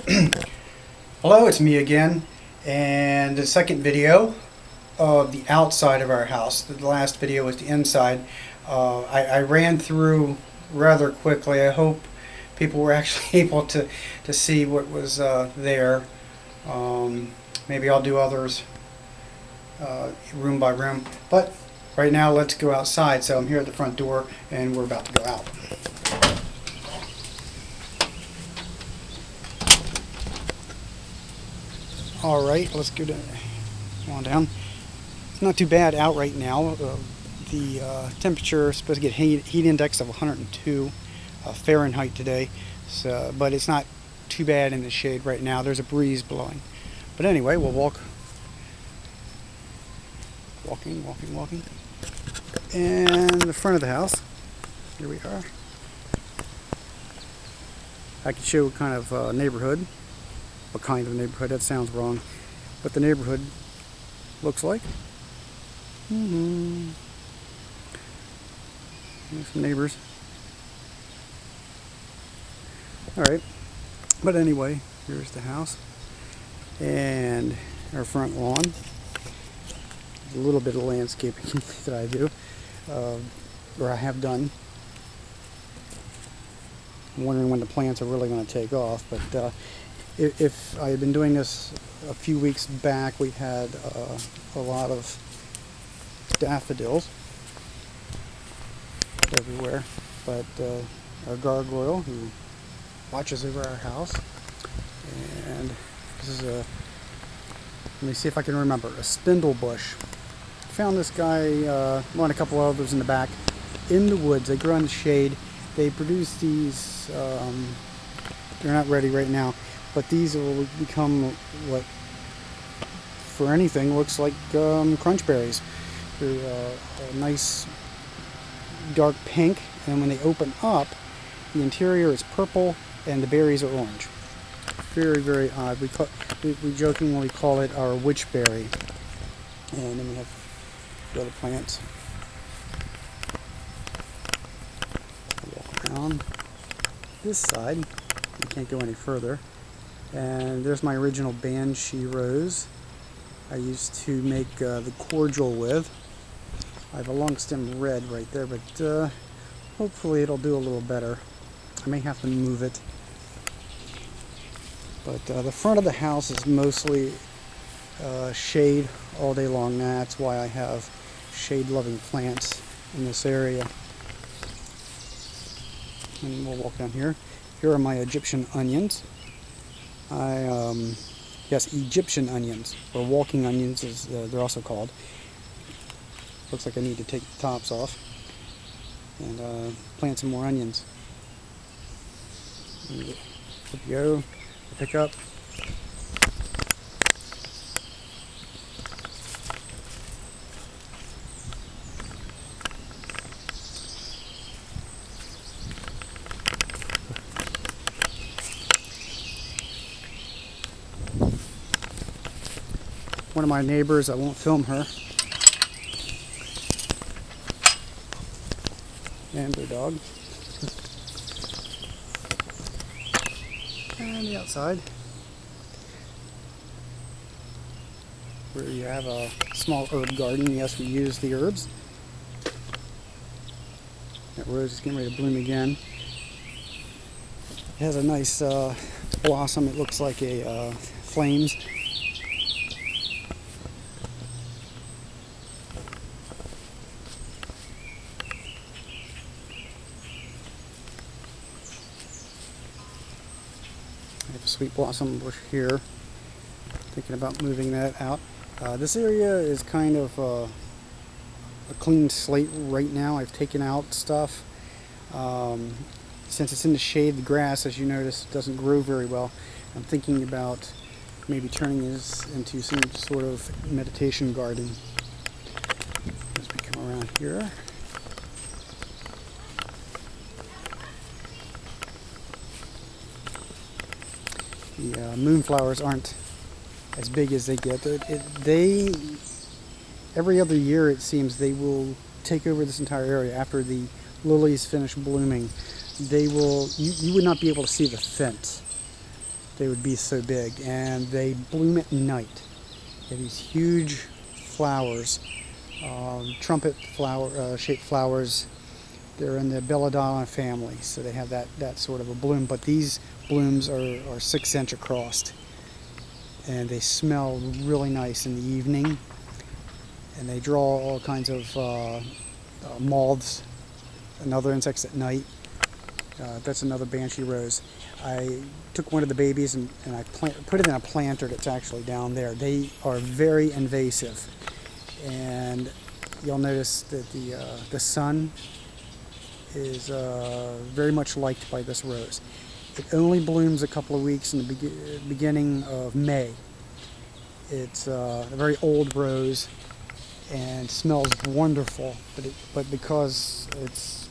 Hello, it's me again, and the second video of the outside of our house. The last video was the inside. I ran through rather quickly. I hope people were actually able to see what was there. Maybe I'll do others room by room, but right now let's go outside. So I'm here at the front door and we're about to go out. Alright, let's go on down. It's not too bad out right now. The temperature is supposed to get heat index of 102 Fahrenheit today, so, but it's not too bad in the shade right now. There's a breeze blowing. But anyway, we'll walking. And the front of the house, here we are. I can show what kind of neighborhood. What kind of neighborhood? That sounds wrong. But the neighborhood looks like. There's some neighbors. Alright. But anyway, here's the house. And our front lawn. A little bit of landscaping that I do. Or I have done. I'm wondering when the plants are really going to take off. But if I had been doing this a few weeks back, we had a lot of daffodils everywhere. But our gargoyle, who watches over our house, and this is let me see if I can remember, a spindle bush. Found this guy, and a couple others in the back, in the woods. They grow in the shade. They produce these, they're not ready right now, but these will become what, for anything, looks like crunch berries. They're a nice dark pink, and when they open up, the interior is purple and the berries are orange. Very, very odd. We jokingly call it our witch berry. And then we have the other plants. Walk down this side. You can't go any further. And there's my original banshee rose I used to make the cordial with. I have a long stem red right there, but hopefully it'll do a little better. I may have to move it. But the front of the house is mostly shade all day long. That's why I have shade-loving plants in this area. And we'll walk down here. Here are my Egyptian onions. Yes, Egyptian onions, or walking onions as they're also called. Looks like I need to take the tops off and plant some more onions. There we go. Pick up. One of my neighbors, I won't film her, and their dog. And the outside, where you have a small herb garden. Yes, we use the herbs. That rose is getting ready to bloom again. It has a nice blossom. It looks like a flames. I have a sweet blossom bush here. Thinking about moving that out. This area is kind of a clean slate right now. I've taken out stuff. Since it's in the shade, the grass, as you notice, doesn't grow very well. I'm thinking about maybe turning this into some sort of meditation garden. As we come around here. The moonflowers aren't as big as they get. Every other year, it seems, they will take over this entire area after the lilies finish blooming. They will. You would not be able to see the fence they would be so big. And they bloom at night. They have these huge flowers, trumpet flower shaped flowers. They're in the Belladonna family, so they have that sort of a bloom. But these blooms are 6 inch across, and they smell really nice in the evening. And they draw all kinds of moths and other insects at night. That's another banshee rose. I took one of the babies and I put it in a planter that's actually down there. They are very invasive, and you'll notice that the sun is very much liked by this rose. It only blooms a couple of weeks in the beginning of May. It's a very old rose and smells wonderful, but because it's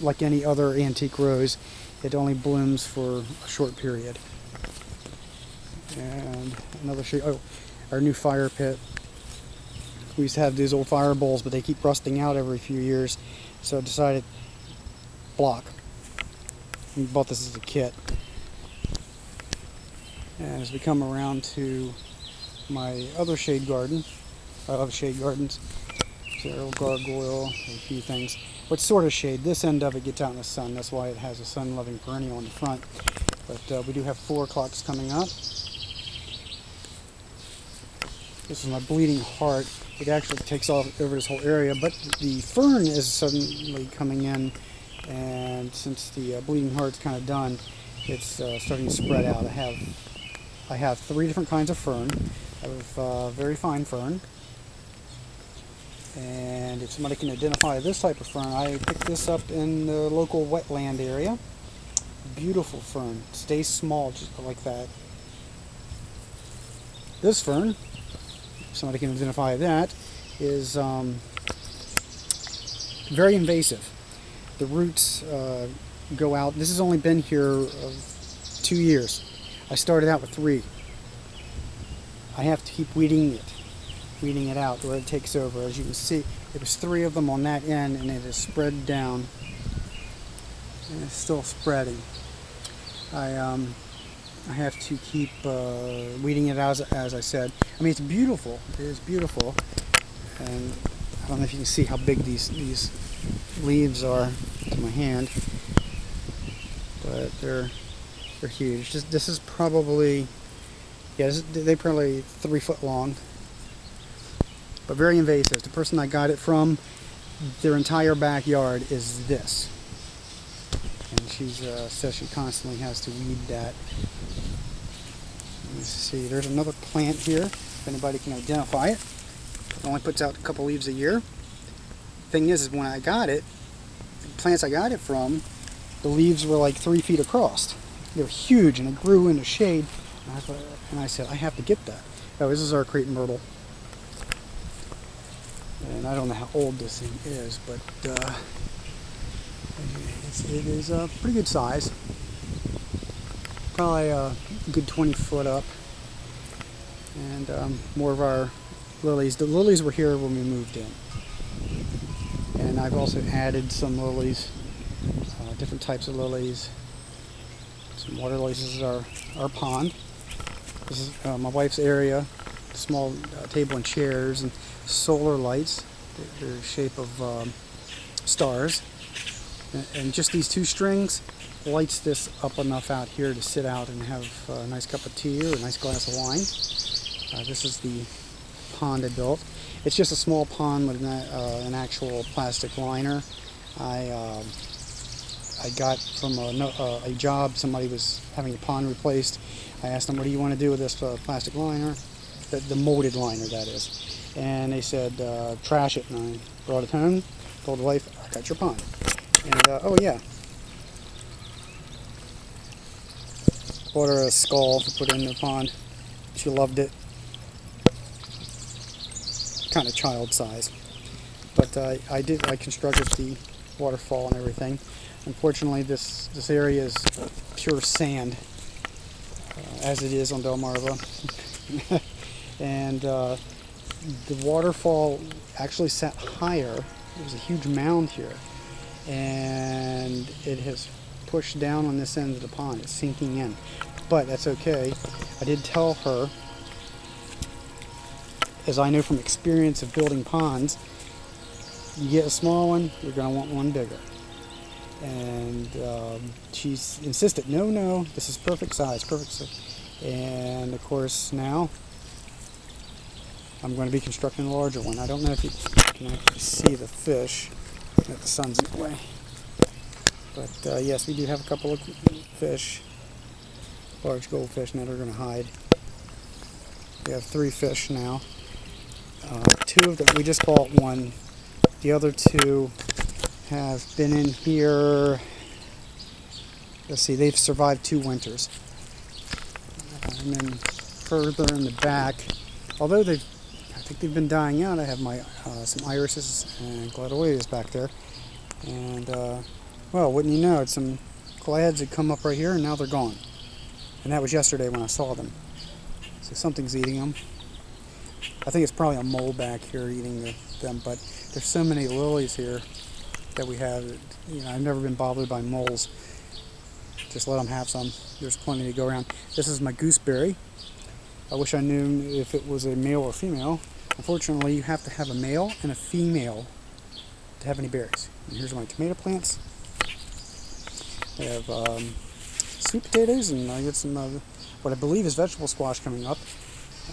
like any other antique rose, it only blooms for a short period. And another shade, our new fire pit. We used to have these old fire bowls, but they keep rusting out every few years, so I decided block. We bought this as a kit. And as we come around to my other shade garden, I love shade gardens. Zero gargoyle, a few things. What sort of shade? This end of it gets out in the sun. That's why it has a sun-loving perennial in the front. But we do have 4 o'clocks coming up. This is my bleeding heart. It actually takes off over this whole area, but the fern is suddenly coming in, and since the bleeding heart's kind of done, it's starting to spread out. I have 3 different kinds of fern. I have very fine fern. And if somebody can identify this type of fern, I picked this up in the local wetland area. Beautiful fern. Stays small just like that. This fern, if somebody can identify that, is very invasive. The roots go out. This has only been here 2 years. I started out with 3. I have to keep weeding it out where it takes over. As you can see, there was 3 of them on that end, and it has spread down, and it's still spreading. I have to keep weeding it out, as I said. I mean, it's beautiful. It is beautiful, and I don't know if you can see how big these leaves are to my hand, but they're huge. This is probably, they're probably 3 foot long. But very invasive. The person I got it from, their entire backyard is this. And she says she constantly has to weed that. Let's see, there's another plant here, if anybody can identify it. It only puts out a couple leaves a year. Thing is when I got it, the plants I got it from, the leaves were like 3 feet across. They were huge, and it grew into shade. And I said, I have to get that. Oh, this is our crepe myrtle. And I don't know how old this thing is, but it is a pretty good size. Probably a good 20 foot up. And more of our lilies. The lilies were here when we moved in. And I've also added some lilies, different types of lilies. Some water lilies. This is our pond. This is my wife's area. Small table and chairs and solar lights. They're the shape of stars, and just these 2 strings lights this up enough out here to sit out and have a nice cup of tea or a nice glass of wine. This is the pond I built. It's just a small pond with an actual plastic liner. I got from a job. Somebody was having a pond replaced. I asked them, what do you want to do with this plastic liner? The molded liner, that is. And they said, trash it. And I brought it home, told the wife, I got your pond. And, oh yeah. Bought her a skull to put in the pond. She loved it. Kind of child size. But I constructed the waterfall and everything. Unfortunately, this area is pure sand, as it is on Delmarva. And the waterfall actually sat higher. There was a huge mound here, and it has pushed down on this end of the pond. It's sinking in. but that's okay. I did tell her, as I know from experience of building ponds, you get a small one, you're going to want one bigger. And she's insisted, no, this is perfect size, perfect size. And of course now I'm going to be constructing a larger one. I don't know if you can actually see the fish that the sun's in the way. But yes, we do have a couple of fish, large goldfish, now they're going to hide. We have 3 fish now. 2 of them, we just bought one. The other 2 have been in here. Let's see, they've survived 2 winters. And then further in the back, although I think they've been dying out, I have my some irises and gladiolus back there. And well, wouldn't you know it, some glads had come up right here and now they're gone. And that was yesterday when I saw them. So something's eating them. I think it's probably a mole back here eating them, but there's so many lilies here that we have. I've never been bothered by moles. Just let them have some. There's plenty to go around. This is my gooseberry. I wish I knew if it was a male or female. Unfortunately, you have to have a male and a female to have any berries. And here's my tomato plants. I have sweet potatoes, and I get some what I believe is vegetable squash coming up.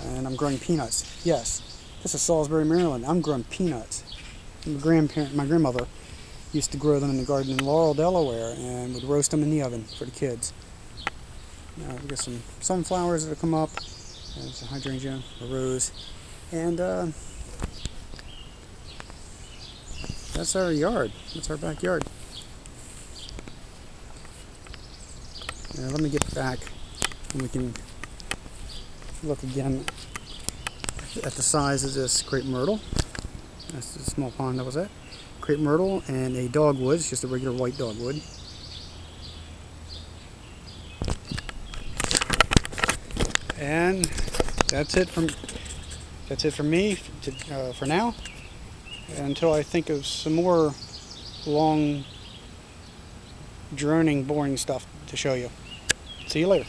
And I'm growing peanuts. Yes, this is Salisbury, Maryland. I'm growing peanuts. My grandmother used to grow them in the garden in Laurel, Delaware, and would roast them in the oven for the kids. Now we got some sunflowers that have come up. There's a hydrangea, a rose, and that's our yard. That's our backyard. Now let me get back, and we can look again at the size of this crepe myrtle. That's the small pond that was at. Crepe myrtle and a dogwood. It's just a regular white dogwood. And that's it from me for now. Until I think of some more long, droning, boring stuff to show you. See you later.